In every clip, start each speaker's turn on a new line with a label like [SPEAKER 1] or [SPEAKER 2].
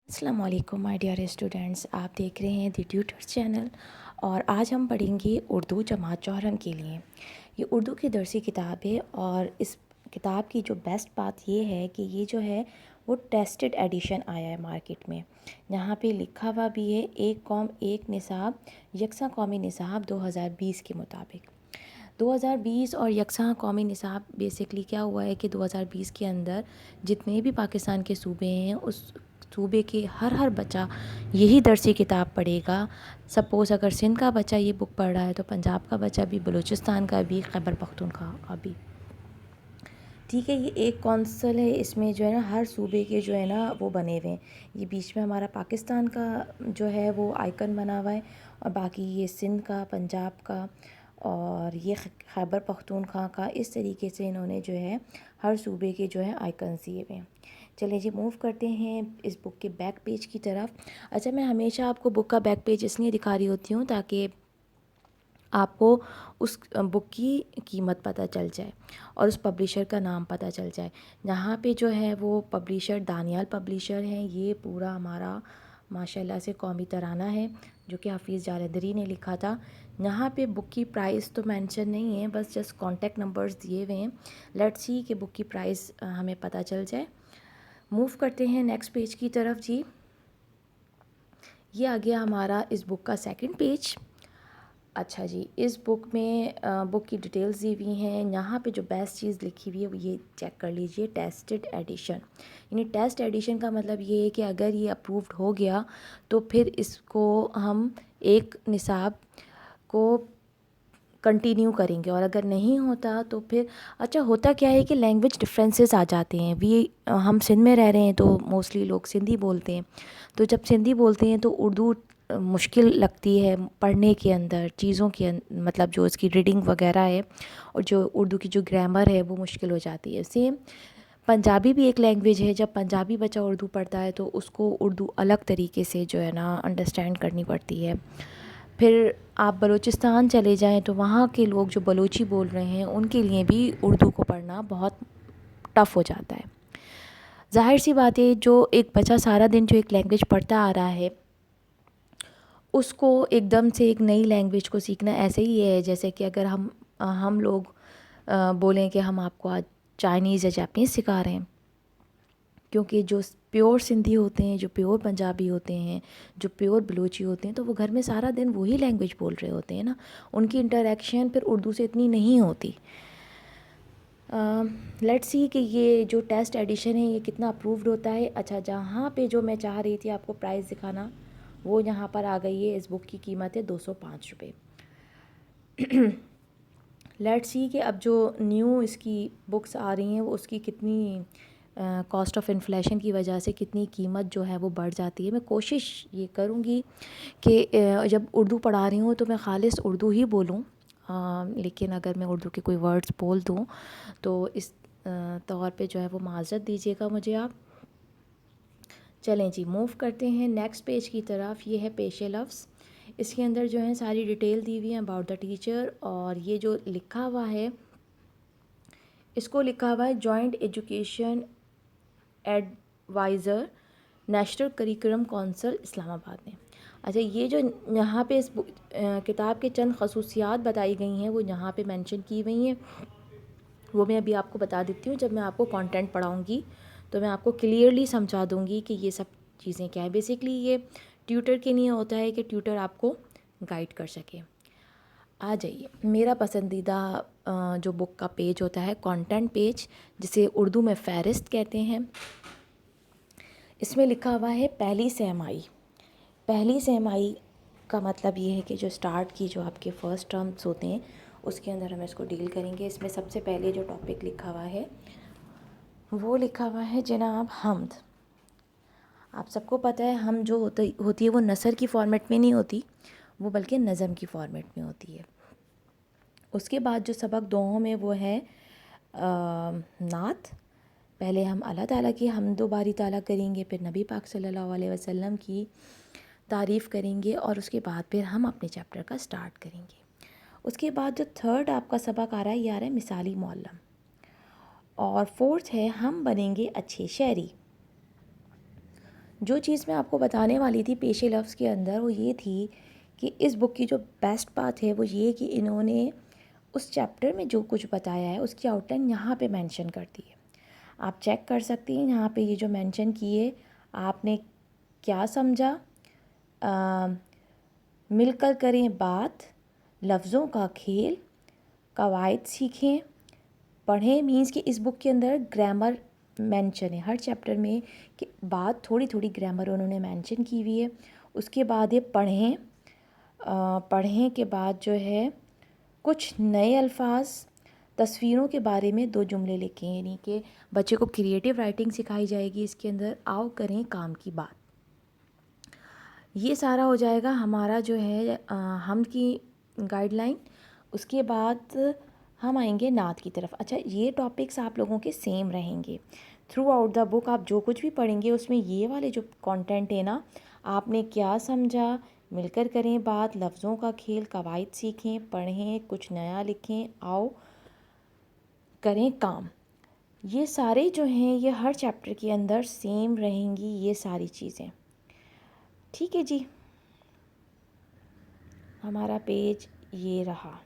[SPEAKER 1] السلام علیکم my dear students, آپ دیکھ رہے ہیں دی ٹیوٹر چینل اور آج ہم پڑھیں گے اردو جماعت چہارم کے لیے۔ یہ اردو کی درسی کتاب ہے اور اس کتاب کی جو بیسٹ بات یہ ہے کہ یہ جو ہے وہ ٹیسٹڈ ایڈیشن آیا ہے مارکیٹ میں، یہاں پہ لکھا ہوا بھی ہے ایک قوم ایک نصاب یکساں قومی نصاب 2020 کے مطابق۔ 2020 اور یکساں قومی نصاب بیسکلی کیا ہوا ہے کہ 2020 کے اندر جتنے بھی پاکستان کے صوبے ہیں اس صوبے کے ہر بچہ یہی درسی کتاب پڑھے گا۔ سپوز اگر سندھ کا بچہ یہ بک پڑھ رہا ہے تو پنجاب کا بچہ بھی، بلوچستان کا بھی، خیبر پختونخوا کا بھی، ٹھیک ہے۔ یہ ایک کونسل ہے، اس میں جو ہے نا ہر صوبے کے جو ہے نا وہ بنے ہوئے ہیں۔ یہ بیچ میں ہمارا پاکستان کا جو ہے وہ آئیکن بنا ہوا ہے اور باقی یہ سندھ کا، پنجاب کا اور یہ خیبر پختونخوا کا، اس طریقے سے انہوں نے جو ہے ہر صوبے کے جو ہے آئیکنس دیے ہوئے ہیں۔ چلیں جی موو کرتے ہیں اس بک کے بیک پیج کی طرف۔ اچھا، میں ہمیشہ آپ کو بک کا بیک پیج اس لیے دکھا رہی ہوتی ہوں تاکہ آپ کو اس بک کی قیمت پتہ چل جائے اور اس پبلیشر کا نام پتہ چل جائے۔ یہاں پہ جو ہے وہ پبلیشر دانیال پبلیشر ہیں۔ یہ پورا ہمارا ماشاءاللہ سے قومی ترانہ ہے جو کہ حفیظ جالندھری نے لکھا تھا۔ یہاں پہ بک کی پرائس تو مینشن نہیں ہے، بس جسٹ کانٹیکٹ نمبرز دیے ہوئے ہیں۔ لیٹس سی کہ بک کی پرائس ہمیں پتہ چل جائے۔ موو کرتے ہیں نیکسٹ پیج کی طرف جی۔ یہ آ گیا ہمارا اس بک کا سیکنڈ پیج۔ اچھا جی، اس بک میں بک کی ڈیٹیلز دی ہوئی ہیں۔ یہاں پہ جو بیسٹ چیز لکھی ہوئی ہے وہ یہ چیک کر لیجئے، ٹیسٹڈ ایڈیشن۔ یعنی ٹیسٹ ایڈیشن کا مطلب یہ ہے کہ اگر یہ اپرووڈ ہو گیا تو پھر اس کو ہم ایک نصاب کو کنٹینیو کریں گے، اور اگر نہیں ہوتا تو پھر اچھا ہوتا کیا ہے کہ لینگویج ڈفرینسز آ جاتے ہیں۔ ہم سندھ میں رہ رہے ہیں تو موسٹلی لوگ سندھی بولتے ہیں، تو جب سندھی بولتے ہیں تو اردو مشکل لگتی ہے پڑھنے کے اندر، چیزوں کے مطلب جو اس کی ریڈنگ وغیرہ ہے اور جو اردو کی جو گرامر ہے وہ مشکل ہو جاتی ہے۔ سیم پنجابی بھی ایک لینگویج ہے، جب پنجابی بچہ اردو پڑھتا ہے تو اس کو اردو الگ طریقے سے جو ہے نا انڈرسٹینڈ کرنی پڑتی ہے۔ پھر آپ بلوچستان چلے جائیں تو وہاں کے لوگ جو بلوچی بول رہے ہیں ان کے لیے بھی اردو کو پڑھنا بہت ٹف ہو جاتا ہے۔ ظاہر سی بات ہے، جو ایک بچہ سارا دن جو ایک لینگویج پڑھتا آ رہا ہے اس کو ایک دم سے ایک نئی لینگویج کو سیکھنا ایسے ہی ہے جیسے کہ اگر ہم لوگ بولیں کہ ہم آپ کو آج چائنیز یا جاپنیز سکھا رہے ہیں، کیونکہ جو پیور سندھی ہوتے ہیں، جو پیور پنجابی ہوتے ہیں، جو پیور بلوچی ہوتے ہیں تو وہ گھر میں سارا دن وہی لینگویج بول رہے ہوتے ہیں نا، ان کی انٹریکشن پھر اردو سے اتنی نہیں ہوتی۔ لیٹس سی کہ یہ جو ٹیسٹ ایڈیشن ہے یہ کتنا اپرووڈ ہوتا ہے۔ اچھا، جہاں پہ جو میں چاہ رہی تھی آپ کو پرائز دکھانا وہ یہاں پر آ گئی ہے۔ اس بک کی قیمت ہے 205 روپے۔ لیٹس سی کہ اب جو نیو اس کی بکس آ رہی ہیں وہ اس کی کتنی کاسٹ آف انفلیشن کی وجہ سے کتنی قیمت جو ہے وہ بڑھ جاتی ہے۔ میں کوشش یہ کروں گی کہ جب اردو پڑھا رہی ہوں تو میں خالص اردو ہی بولوں، لیکن اگر میں اردو کے کوئی ورڈز بول دوں تو اس طور پہ جو ہے وہ معذرت دیجیے گا مجھے آپ۔ چلیں جی موو کرتے ہیں نیکسٹ پیج کی طرف۔ یہ ہے پیش لفظ، اس کے اندر جو ہے ساری ڈیٹیل دی ہوئی ہیں اباؤٹ دا ٹیچر، اور یہ جو لکھا ہوا ہے اس کو لکھا ہوا ہے joint education adviser national curriculum council Islamabad نے۔ اچھا، یہ جو یہاں پہ اس کتاب کے چند خصوصیات بتائی گئی ہیں وہ یہاں پہ مینشن کی ہوئی ہیں، وہ میں ابھی آپ کو بتا دیتی ہوں۔ جب میں آپ کو کانٹینٹ پڑھاؤں گی تو میں آپ کو کلیئرلی سمجھا دوں گی کہ یہ سب چیزیں کیا ہیں۔ بیسکلی یہ ٹیوٹر کے لیے ہوتا ہے کہ ٹیوٹر آپ کو گائیڈ کر سکے۔ آ جائیے، میرا پسندیدہ جو بک کا پیج ہوتا ہے کانٹینٹ پیج، جسے اردو میں فہرست کہتے ہیں، اس میں لکھا ہوا ہے پہلی سہمائی۔ پہلی سہمائی کا مطلب یہ ہے کہ جو سٹارٹ کی جو آپ کے فرسٹ ٹرمز ہوتے ہیں اس کے اندر ہم اس کو ڈیل کریں گے۔ اس میں سب سے پہلے جو ٹاپک لکھا ہوا ہے وہ لکھا ہوا ہے جناب حمد۔ آپ سب کو پتہ ہے ہم جو ہوتی ہے وہ نثر کی فارمیٹ میں نہیں ہوتی، وہ بلکہ نظم کی فارمیٹ میں ہوتی ہے۔ اس کے بعد جو سبق دوم میں وہ ہے نعت۔ پہلے ہم اللہ تعالیٰ کی حمد و باری تعالیٰ کریں گے، پھر نبی پاک صلی اللہ علیہ وسلم کی تعریف کریں گے، اور اس کے بعد پھر ہم اپنے چیپٹر کا سٹارٹ کریں گے۔ اس کے بعد جو تھرڈ آپ کا سبق آ رہا ہے یہ آ رہا ہے مثالی معلم، اور فورتھ ہے ہم بنیں گے اچھے شہری۔ جو چیز میں آپ کو بتانے والی تھی پیش لفظ کے اندر وہ یہ تھی کہ اس بک کی جو بیسٹ بات ہے وہ یہ کہ انہوں نے اس چیپٹر میں جو کچھ بتایا ہے اس کی آؤٹ لائن یہاں پہ مینشن کر دی ہے. آپ چیک کر سکتی ہیں یہاں پہ یہ جو مینشن کیے آپ نے کیا سمجھا. مل کر کریں بات، لفظوں کا کھیل، قواعد سیکھیں، پڑھیں. مینس کہ اس بک کے اندر گرامر مینشن ہے ہر چیپٹر میں کہ بات تھوڑی تھوڑی گرامر انہوں نے مینشن کی ہوئی ہے. اس کے بعد یہ پڑھیں. پڑھیں کے بعد جو ہے کچھ نئے الفاظ، تصویروں کے بارے میں 2 جملے لکھیں. یعنی کہ بچے کو کریٹیو رائٹنگ سکھائی جائے گی اس کے اندر. آؤ کریں کام کی بات. یہ سارا ہو جائے گا ہمارا جو ہے ہم کی گائیڈ لائن. اس کے بعد ہم آئیں گے نعت کی طرف. اچھا یہ ٹاپکس آپ لوگوں کے سیم رہیں گے تھرو آؤٹ دا بک. آپ جو کچھ بھی پڑھیں گے اس میں یہ والے جو کانٹینٹ ہے نا، آپ نے کیا سمجھا، مل کر کریں بات، لفظوں کا کھیل، قواعد سیکھیں، پڑھیں، کچھ نیا لکھیں، آؤ کریں کام. یہ سارے جو ہیں یہ ہر چیپٹر کے اندر سیم رہیں گی یہ ساری چیزیں. ٹھیک ہے جی. ہمارا پیج یہ رہا،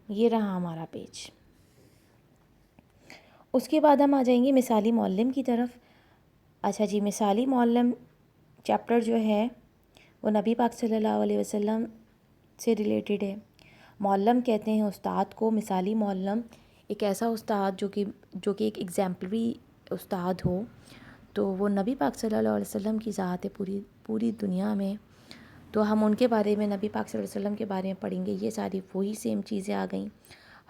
[SPEAKER 1] یہ رہا ہمارا پیج. اس کے بعد ہم آ جائیں گے مثالی معلم کی طرف. اچھا جی، مثالی معلم چیپٹر جو ہے وہ نبی پاک صلی اللہ علیہ وسلم سے ریلیٹڈ ہے. معلم کہتے ہیں استاد کو. مثالی معلم ایک ایسا استاد جو کہ ایک ایگزامپلری استاد ہو. تو وہ نبی پاک صلی اللہ علیہ وسلم کی ذات ہے پوری دنیا میں. تو ہم ان کے بارے میں، نبی پاک صلی اللہ علیہ وسلم کے بارے میں پڑھیں گے. یہ ساری وہی سیم چیزیں آ گئیں.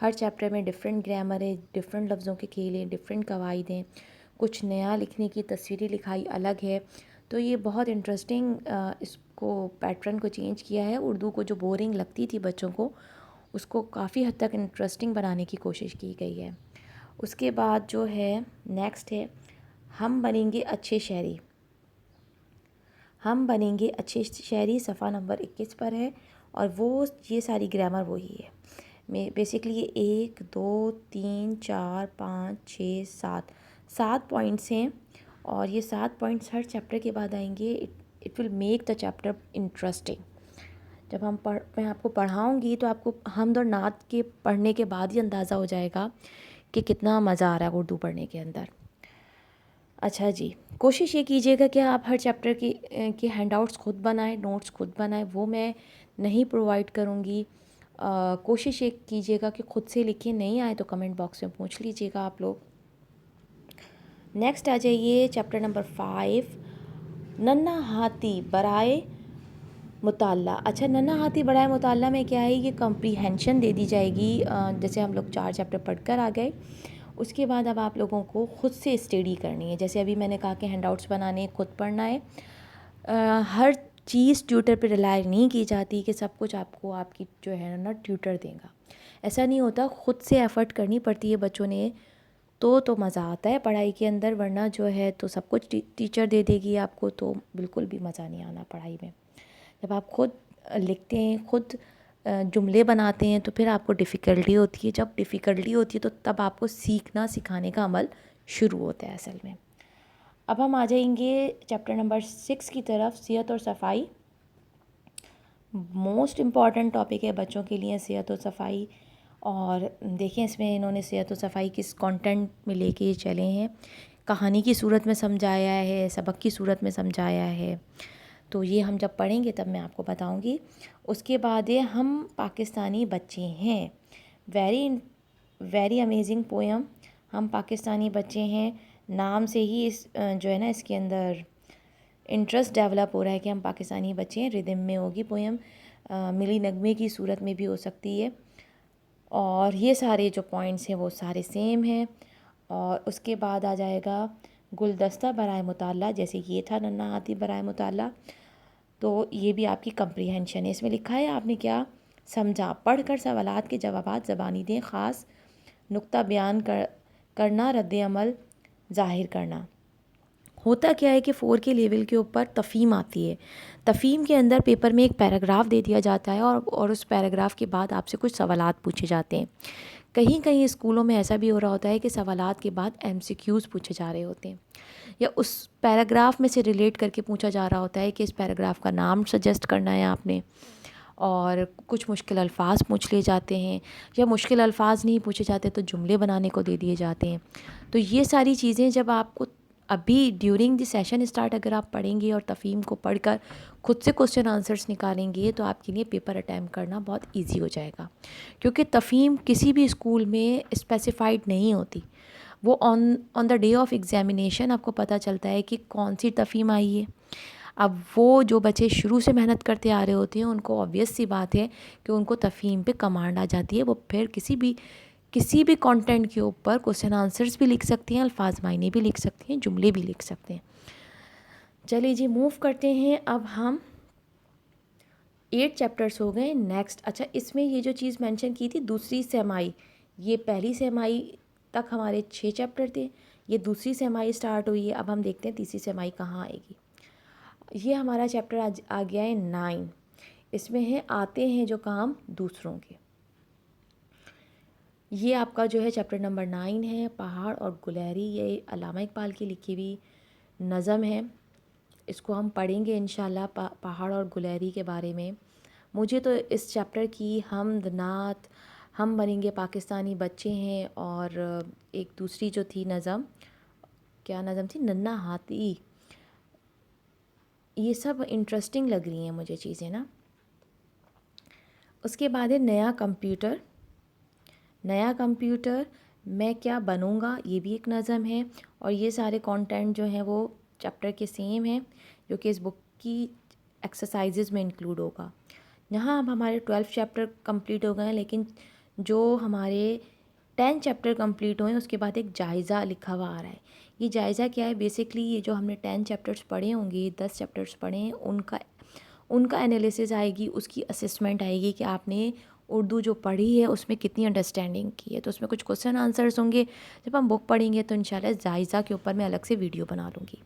[SPEAKER 1] ہر چیپٹر میں ڈفرینٹ گرامر ہے، ڈفرینٹ لفظوں کے کھیل ہیں، ڈفرینٹ قواعد ہیں، کچھ نیا لکھنے کی تصویری لکھائی الگ ہے. تو یہ بہت انٹرسٹنگ اس کو پیٹرن کو چینج کیا ہے. اردو کو جو بورنگ لگتی تھی بچوں کو، اس کو کافی حد تک انٹرسٹنگ بنانے کی کوشش کی گئی ہے. اس کے بعد جو ہے نیکسٹ ہے ہم بنیں گے اچھے شہری. ہم بنیں گے اچھے شہری صفحہ نمبر 21 پر ہے. اور وہ یہ ساری گرامر وہی ہے. بیسکلی یہ 1 2 3 4 5 6 7 پوائنٹس ہیں. اور یہ 7 پوائنٹس ہر چیپٹر کے بعد آئیں گے. It will make the chapter interesting. جب میں آپ کو پڑھاؤں گی تو آپ کو حمد اور نعت کے پڑھنے کے بعد ہی اندازہ ہو جائے گا کہ کتنا مزہ آ رہا ہے اردو پڑھنے کے اندر. اچھا جی، کوشش یہ کیجیے گا کہ آپ ہر چیپٹر کی ہینڈ آؤٹس خود بنائیں، نوٹس خود بنائیں. وہ میں نہیں پرووائڈ کروں گی. کوشش یہ کیجیے گا کہ خود سے لکھیں. نہیں آئے تو کمنٹ باکس میں پوچھ لیجیے گا آپ لوگ. نیکسٹ آ جائیے چیپٹر نمبر 5، ننھا ہاتھی برائے مطالعہ. اچھا، ننھا ہاتھی برائے مطالعہ میں کیا ہے، یہ کمپریہنشن دے دی جائے گی. جیسے ہم لوگ 4 چیپٹر پڑھ کر آ گئے، اس کے بعد اب آپ لوگوں کو خود سے اسٹڈی کرنی ہے. جیسے ابھی میں نے کہا کہ ہینڈ آؤٹس بنانے، خود پڑھنا ہے. ہر چیز ٹیوٹر پہ ریلائی نہیں کی جاتی کہ سب کچھ آپ کو آپ کی جو ہے نا ٹیوٹر دے گا. ایسا نہیں ہوتا. خود سے ایفرٹ کرنی پڑتی ہے بچوں نے. تو مزہ آتا ہے پڑھائی کے اندر. ورنہ جو ہے تو سب کچھ ٹیچر دے دے گی آپ کو تو بالکل بھی مزہ نہیں آنا پڑھائی میں. جب آپ خود لکھتے ہیں، خود جملے بناتے ہیں تو پھر آپ کو ڈیفیکلٹی ہوتی ہے. جب ڈیفیکلٹی ہوتی ہے تو تب آپ کو سیکھنا سکھانے کا عمل شروع ہوتا ہے اصل میں. اب ہم آ جائیں گے چیپٹر نمبر 6 کی طرف، صحت اور صفائی. موسٹ امپورٹنٹ ٹاپک ہے بچوں کے لیے صحت اور صفائی. اور دیکھیں اس میں انہوں نے صحت و صفائی کس کانٹینٹ میں لے کے چلے ہیں. کہانی کی صورت میں سمجھایا ہے، سبق کی صورت میں سمجھایا ہے. تو یہ ہم جب پڑھیں گے تب میں آپ کو بتاؤں گی. اس کے بعد یہ ہم پاکستانی بچے ہیں. Very amazing poem. ہم پاکستانی بچے ہیں. نام سے ہی اس جو ہے نا اس کے اندر انٹرسٹ ڈیولپ ہو رہا ہے کہ ہم پاکستانی بچے ہیں. ردم میں ہوگی پویم، ملی نغمے کی صورت میں بھی ہو سکتی ہے. اور یہ سارے جو پوائنٹس ہیں وہ سارے سیم ہیں. اور اس کے بعد آ جائے گا گلدستہ برائے مطالعہ. جیسے یہ تھا ننھا ہاتھی برائے مطالعہ، تو یہ بھی آپ کی کمپریہنشن ہے. اس میں لکھا ہے آپ نے کیا سمجھا. پڑھ کر سوالات کے جوابات زبانی دیں. خاص نقطہ بیان کرنا، رد عمل ظاہر کرنا. ہوتا کیا ہے کہ 4 کے لیول کے اوپر تفہیم آتی ہے. تفہیم کے اندر پیپر میں ایک پیراگراف دے دیا جاتا ہے اور اس پیراگراف کے بعد آپ سے کچھ سوالات پوچھے جاتے ہیں کہیں کہیں اسکولوں میں ایسا بھی ہو رہا ہوتا ہے کہ سوالات کے بعد MCQs پوچھے جا رہے ہوتے ہیں، یا اس پیراگراف میں سے ریلیٹ کر کے پوچھا جا رہا ہوتا ہے کہ اس پیراگراف کا نام سجیسٹ کرنا ہے آپ نے، اور کچھ مشکل الفاظ پوچھ لیے جاتے ہیں، یا مشکل الفاظ نہیں پوچھے جاتے تو جملے بنانے کو دے دیے جاتے ہیں. تو یہ ساری چیزیں جب آپ کو ابھی ڈیورنگ دی سیشن اسٹارٹ اگر آپ پڑھیں گے اور تفہیم کو پڑھ کر خود سے کوسچن آنسرس نکالیں گے تو آپ کے لیے پیپر اٹیمپٹ کرنا بہت ایزی ہو جائے گا. کیونکہ تفہیم کسی بھی اسکول میں اسپیسیفائڈ نہیں ہوتی، وہ آن دا ڈے آف ایگزامینیشن آپ کو پتہ چلتا ہے کہ کون سی تفہیم آئی ہے. اب وہ جو بچے شروع سے محنت کرتے آ رہے ہوتے ہیں ان کو آبویس سی بات ہے کہ ان کو تفہیم پہ کمانڈ آ جاتی ہے، وہ پھر کسی بھی کانٹینٹ کے اوپر کوسچن آنسرس بھی لکھ سکتے ہیں، الفاظ معنی بھی لکھ سکتے ہیں، جملے بھی لکھ سکتے ہیں. چلیے جی موو کرتے ہیں. اب ہم 8 چیپٹرس ہو گئے. نیکسٹ اچھا اس میں یہ جو چیز مینشن کی تھی دوسری سیمائی، یہ پہلی سیمائی تک ہمارے 6 چیپٹر تھے، یہ دوسری سیمائی اسٹارٹ ہوئی ہے. اب ہم دیکھتے ہیں تیسری سیمائی کہاں آئے گی. یہ ہمارا چیپٹر آج آ گیا ہے 9. اس میں ہے آتے ہیں جو کام دوسروں کے. یہ آپ کا جو ہے چیپٹر نمبر 9 ہے. پہاڑ اور گلیری، یہ علامہ اقبال کی لکھی ہوئی نظم ہے. اس کو ہم پڑھیں گے انشاءاللہ پہاڑ اور گلیری کے بارے میں. مجھے تو اس چیپٹر کی حمد نعت، ہم بنیں گے پاکستانی بچے ہیں، اور ایک دوسری جو تھی نظم، کیا نظم تھی، ننھا ہاتھی، یہ سب انٹرسٹنگ لگ رہی ہیں مجھے چیزیں نا. اس کے بعد ہے نیا کمپیوٹر. نیا کمپیوٹر میں کیا بنوں گا، یہ بھی ایک نظم ہے. اور یہ سارے کانٹینٹ جو ہیں وہ چیپٹر کے سیم ہیں جو کہ اس بک کی ایکسرسائزز میں انکلوڈ ہوگا. یہاں اب ہمارے 12 چیپٹر کمپلیٹ ہو گئے ہیں، لیکن جو ہمارے 10 چیپٹر کمپلیٹ ہوئے ہیں اس کے بعد ایک جائزہ لکھا ہوا آ رہا ہے. یہ جائزہ کیا ہے؟ بیسکلی یہ جو ہم نے 10 چیپٹرس پڑھے ہوں گے، 10 چیپٹرس پڑھے ہیں، ان کا انالیسز آئے گی، اس کی اسسمنٹ آئے گی کہ آپ نے اردو جو پڑھی ہے اس میں کتنی انڈرسٹینڈنگ کی ہے. تو اس میں کچھ کوسچن آنسرس ہوں گے. جب ہم بک پڑھیں گے تو انشاءاللہ جائزہ کے اوپر میں الگ سے ویڈیو بنا لوں گی.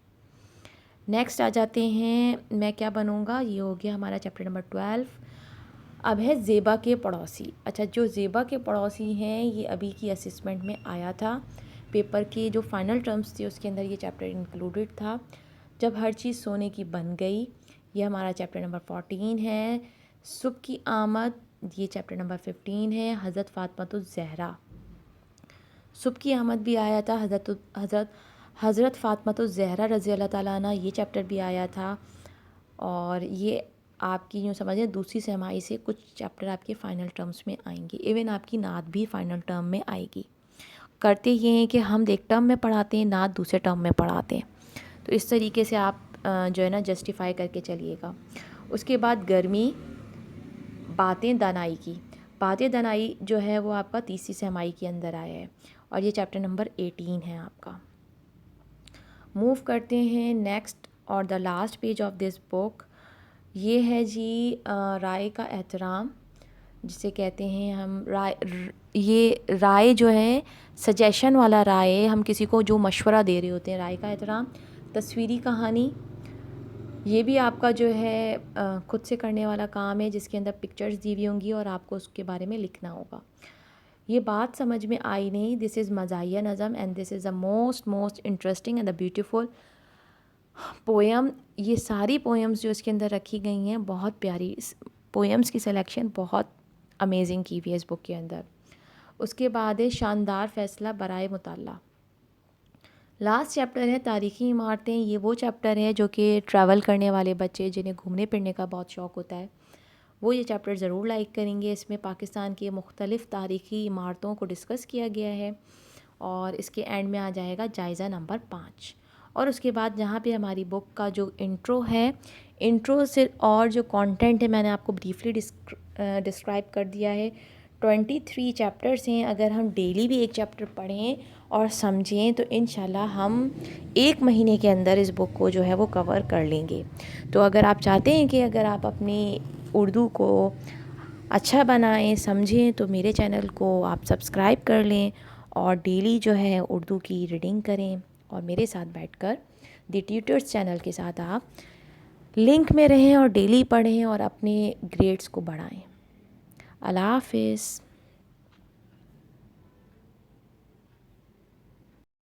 [SPEAKER 1] نیکسٹ آ جاتے ہیں میں کیا بنوں گا. یہ ہو گیا ہمارا چیپٹر نمبر 12. اب ہے زیبا کے پڑوسی. اچھا جو زیبا کے پڑوسی ہیں یہ ابھی کی اسسمنٹ میں آیا تھا، پیپر کے جو فائنل ٹرمز تھے اس کے اندر یہ چیپٹر انکلوڈڈ تھا. جب ہر چیز سونے کی بن گئی، یہ ہمارا چیپٹر نمبر 14 ہے. صبح کی آمد، یہ چیپٹر نمبر 15 ہے. حضرت فاطمۃ الزہرا، صبح کی آمد بھی آیا تھا. حضرت فاطمۃ الزہرا رضی اللہ تعالیٰ عنہ، یہ چیپٹر بھی آیا تھا. اور یہ آپ کی یوں سمجھیں دوسری سیمائی سے کچھ چیپٹر آپ کے فائنل ٹرمز میں آئیں گے. ایون آپ کی نعت بھی فائنل ٹرم میں آئے گی. کرتے یہ ہیں کہ ہم ایک ٹرم میں پڑھاتے ہیں، نعت دوسرے ٹرم میں پڑھاتے ہیں. تو اس طریقے سے آپ جو ہے نا جسٹیفائی کر کے چلیے گا. اس کے بعد گرمی، باتیں دانائی کی. باتیں دانائی جو ہے وہ آپ کا تیسری سیمائی کے اندر آیا ہے، اور یہ چیپٹر نمبر 18 ہے آپ کا. موو کرتے ہیں نیکسٹ اور the last page of this book. یہ ہے جی رائے کا احترام، جسے کہتے ہیں ہم یہ رائے جو ہے سجیشن والا رائے، ہم کسی کو جو مشورہ دے رہے ہوتے ہیں. رائے کا احترام. تصویری کہانی، یہ بھی آپ کا جو ہے خود سے کرنے والا کام ہے جس کے اندر پکچرز دی ہوئی ہوں گی اور آپ کو اس کے بارے میں لکھنا ہوگا. یہ بات سمجھ میں آئی نہیں. دس از مزاحیہ نظم and this is the most interesting and the beautiful poem. یہ ساری پویمز جو اس کے اندر رکھی گئی ہیں بہت پیاری پویمز کی سلیکشن بہت امیزنگ کی ہوئی ہے اس بک کے اندر. اس کے بعد ہے شاندار فیصلہ برائے مطالعہ. لاسٹ چیپٹر ہے تاریخی عمارتیں. یہ وہ چیپٹر ہے جو کہ ٹریول کرنے والے بچے جنہیں گھومنے پھرنے کا بہت شوق ہوتا ہے وہ یہ چیپٹر ضرور لائک کریں گے. اس میں پاکستان کے مختلف تاریخی عمارتوں کو ڈسکس کیا گیا ہے، اور اس کے اینڈ میں آ جائے گا جائزہ نمبر 5. اور اس کے بعد جہاں پہ ہماری بک کا جو انٹرو ہے، انٹرو سے اور جو کانٹینٹ ہے میں نے آپ کو بریفلی ڈسکرائب کر دیا ہے. 23 چیپٹرس ہیں. اگر ہم ڈیلی بھی ایک چیپٹر پڑھیں اور سمجھیں تو انشاءاللہ ہم 1 مہینے کے اندر اس بک کو جو ہے وہ کور کر لیں گے. تو اگر آپ چاہتے ہیں کہ اگر آپ اپنی اردو کو اچھا بنائیں، سمجھیں، تو میرے چینل کو آپ سبسکرائب کر لیں اور ڈیلی جو ہے اردو کی ریڈنگ کریں، اور میرے ساتھ بیٹھ کر دی ٹیوٹرز چینل کے ساتھ آپ لنک میں رہیں اور ڈیلی پڑھیں اور اپنے گریڈز کو بڑھائیں. اللہ حافظ.